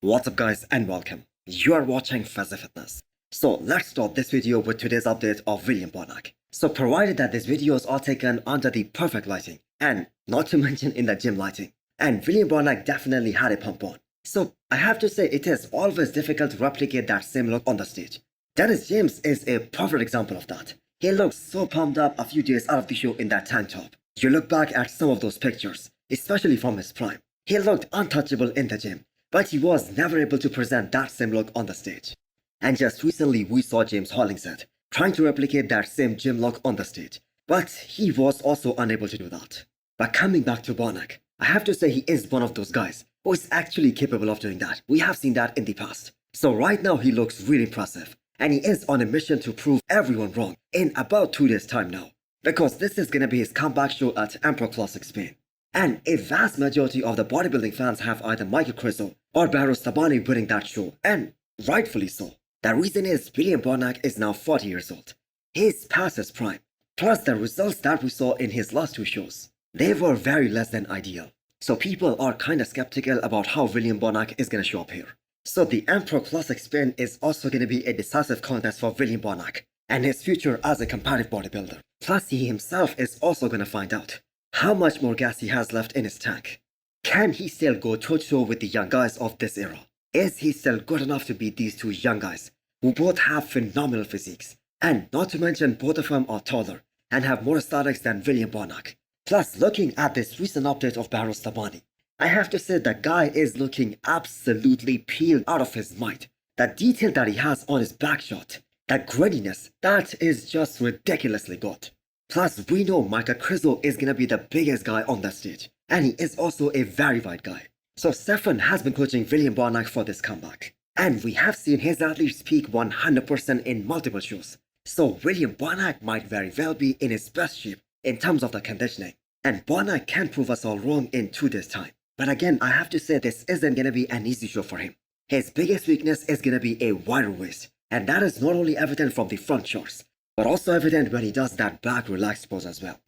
What's up guys and welcome. You are watching Fuzzy Fitness. So let's start this video with today's update of William Bonac. So provided that these videos are taken under the perfect lighting and not to mention in the gym lighting. And William Bonac definitely had a pump on. So I have to say it is always difficult to replicate that same look on the stage. Dennis James is a perfect example of that. He looked so pumped up a few days out of the show in that tank top. You look back at some of those pictures, especially from his prime. He looked untouchable in the gym, but he was never able to present that same look on the stage. And just recently we saw James Hollingshead trying to replicate that same gym look on the stage, but he was also unable to do that. But coming back to Bonac, I have to say he is one of those guys who is actually capable of doing that. We have seen that in the past. So right now he looks really impressive, and he is on a mission to prove everyone wrong in about 2 days time now, because this is gonna be his comeback show at Emperor Classic Spain. And a vast majority of the bodybuilding fans have either Michael Krizo or Barros Tabani winning that show, and rightfully so. The reason is William Bonac is now 40 years old. He's past his prime. Plus the results that we saw in his last two shows, they were very less than ideal. So people are kinda skeptical about how William Bonac is gonna show up here. So the Emperor Classic Spain is also gonna be a decisive contest for William Bonac and his future as a competitive bodybuilder. Plus he himself is also gonna find out how much more gas he has left in his tank. Can he still go toe-to-toe with the young guys of this era? Is he still good enough to beat these two young guys who both have phenomenal physiques? And not to mention both of them are taller and have more aesthetics than William Bonac. Plus looking at this recent update of Barros Tabani, I have to say the guy is looking absolutely peeled out of his mind. The detail that he has on his back shot, the grittiness, that is just ridiculously good. Plus, we know Michael Krizo is gonna be the biggest guy on that stage, and he is also a very wide guy. So Stefan has been coaching William Bonac for this comeback, and we have seen his athletes peak 100% in multiple shows. So William Bonac might very well be in his best shape in terms of the conditioning, and Bonac can prove us all wrong in 2 days time. But again, I have to say this isn't gonna be an easy show for him. His biggest weakness is gonna be a wider waist, and that is not only evident from the front shots, but also evident when he does that back relaxed pose as well.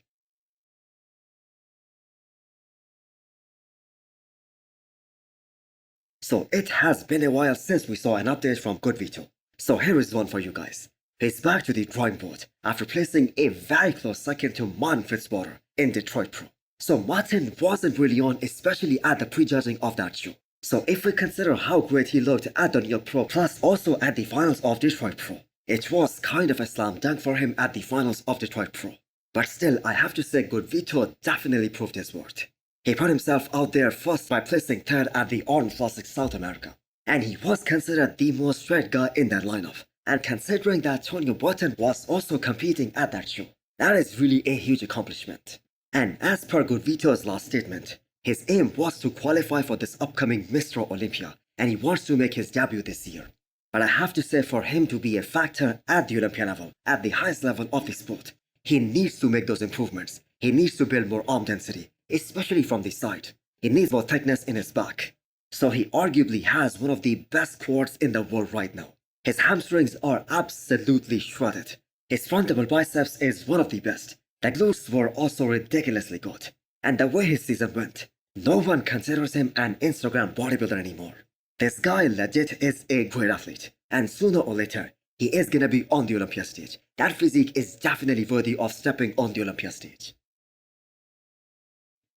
So it has been a while since we saw an update from Good Vito. So here is one for you guys. He's back to the drawing board after placing a very close second to Martin Fitzwater in Detroit Pro. So Martin wasn't really on, especially at the prejudging of that show. So if we consider how great he looked at the New York Pro plus also at the finals of Detroit Pro, it was kind of a slam dunk for him at the finals of Detroit Pro. But still, I have to say Good Vito definitely proved his worth. He put himself out there first by placing third at the Arnold Classic South America, and he was considered the most straight guy in that lineup. And considering that Antonio Button was also competing at that show, that is really a huge accomplishment. And as per Good Vito's last statement, his aim was to qualify for this upcoming Mr. Olympia, and he wants to make his debut this year. But I have to say for him to be a factor at the Olympia level, at the highest level of the sport, he needs to make those improvements. He needs to build more arm density, especially from the side. He needs more thickness in his back. So he arguably has one of the best quads in the world right now. His hamstrings are absolutely shredded. His front double biceps is one of the best. The glutes were also ridiculously good. And the way his season went, no one considers him an Instagram bodybuilder anymore. This guy legit is a great athlete, and sooner or later, he is gonna be on the Olympia stage. That physique is definitely worthy of stepping on the Olympia stage.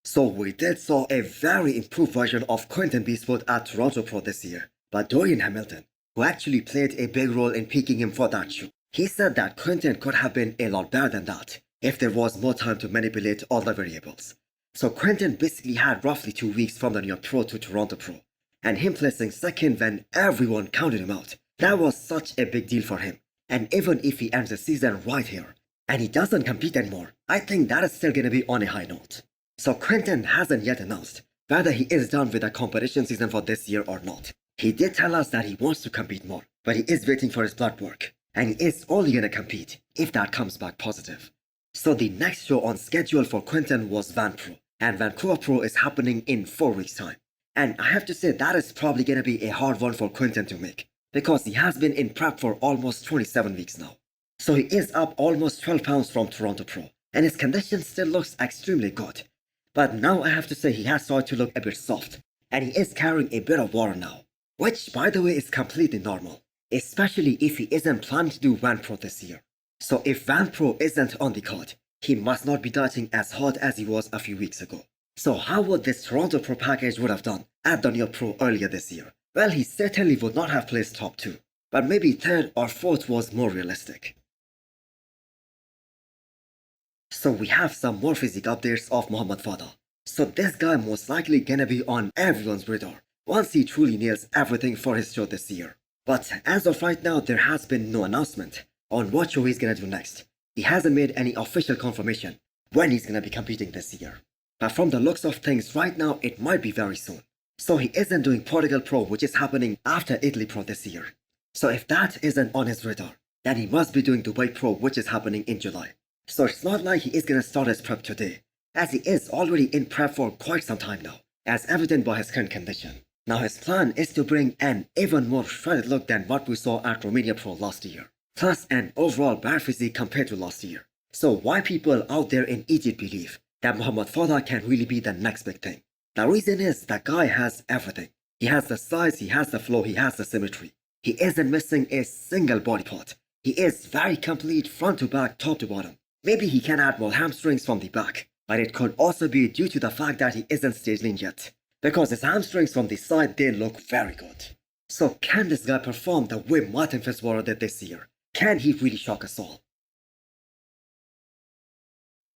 So we did saw a very improved version of Quinton Beastwood at Toronto Pro this year, but Dorian Hamilton, who actually played a big role in picking him for that show, he said that Quinton could have been a lot better than that if there was more time to manipulate all the variables. So Quinton basically had roughly 2 weeks from the New York Pro to Toronto Pro, and him placing second when everyone counted him out, that was such a big deal for him. And even if he ends the season right here, and he doesn't compete anymore, I think that is still gonna be on a high note. So Quinton hasn't yet announced whether he is done with the competition season for this year or not. He did tell us that he wants to compete more, but he is waiting for his blood work, and he is only gonna compete if that comes back positive. So the next show on schedule for Quinton was Van Pro, and Vancouver Pro is happening in 4 weeks time. And I have to say that is probably gonna be a hard one for Quinton to make, because he has been in prep for almost 27 weeks now. So he is up almost 12 pounds from Toronto Pro, and his condition still looks extremely good. But now I have to say he has started to look a bit soft, and he is carrying a bit of water now. which by the way is completely normal, especially if he isn't planning to do Van Pro this year. So if Van Pro isn't on the card, he must not be dieting as hard as he was a few weeks ago. So how would this Toronto Pro package would have done at the Neo Pro earlier this year? Well, he certainly would not have placed top 2, but maybe 3rd or 4th was more realistic. So we have some more physique updates of Muhammad Fadha. So this guy most likely gonna be on everyone's radar once he truly nails everything for his show this year. But as of right now, there has been no announcement on what show he's gonna do next. He hasn't made any official confirmation when he's gonna be competing this year. But from the looks of things right now, it might be very soon. So he isn't doing Portugal Pro, which is happening after Italy Pro this year. So if that isn't on his radar, then he must be doing Dubai Pro, which is happening in July. So it's not like he is gonna start his prep today, as he is already in prep for quite some time now, as evident by his current condition. Now his plan is to bring an even more shredded look than what we saw at Romania Pro last year, plus an overall better physique compared to last year. So why people out there in Egypt believe that Muhammad Fadha can really be the next big thing? The reason is that guy has everything. He has the size, he has the flow, he has the symmetry. He isn't missing a single body part. He is very complete front to back, top to bottom. Maybe he can add more hamstrings from the back, but it could also be due to the fact that he isn't stage lean yet, because his hamstrings from the side, they look very good. So can this guy perform the way Martin Fitzwater did this year? Can he really shock us all?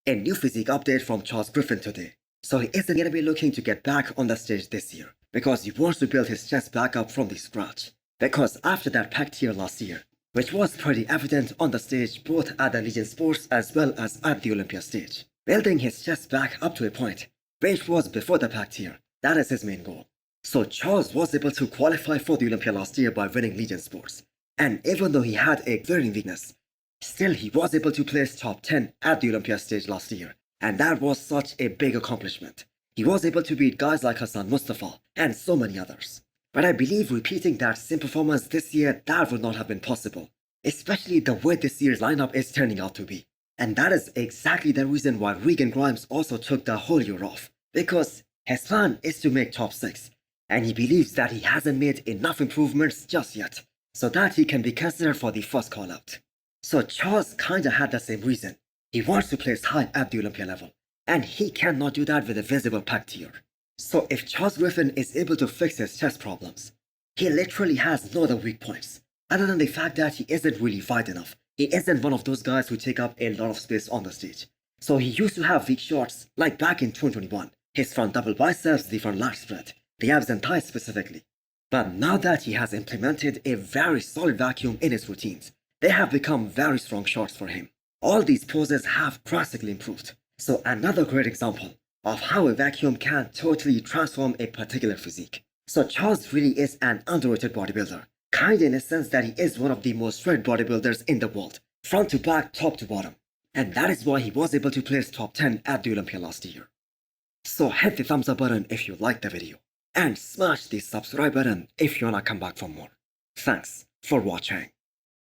A new physique update from Charles Griffin today. So he isn't going to be looking to get back on the stage this year, because he wants to build his chest back up from the scratch. Because after that packed tier last year, which was pretty evident on the stage both at the Legion Sports as well as at the Olympia stage, building his chest back up to a point which was before the packed tier, that is his main goal. So Charles was able to qualify for the Olympia last year by winning Legion Sports, and even though he had a glaring weakness, still he was able to place top 10 at the Olympia stage last year, and that was such a big accomplishment. He was able to beat guys like Hassan Mustafa and so many others. But I believe repeating that same performance this year, that would not have been possible, especially the way this year's lineup is turning out to be. And that is exactly the reason why Regan Grimes also took the whole year off, because his plan is to make top 6, and he believes that he hasn't made enough improvements just yet, so that he can be considered for the first call-out. So Charles kinda had the same reason. He wants to place high at the Olympia level, and he cannot do that with a visible packed tier. So if Charles Griffin is able to fix his chest problems, he literally has no other weak points, other than the fact that he isn't really wide enough. He isn't one of those guys who take up a lot of space on the stage. So he used to have weak shots, like back in 2021, his front double biceps, the front lat spread, the abs and thighs specifically. But now that he has implemented a very solid vacuum in his routines, they have become very strong shots for him. All these poses have drastically improved. So another great example of how a vacuum can totally transform a particular physique. So Charles really is an underrated bodybuilder, kinda in a sense that he is one of the most shredded bodybuilders in the world, front to back, top to bottom. And that is why he was able to place top 10 at the Olympia last year. So hit the thumbs up button if you liked the video, and smash the subscribe button if you wanna come back for more. Thanks for watching.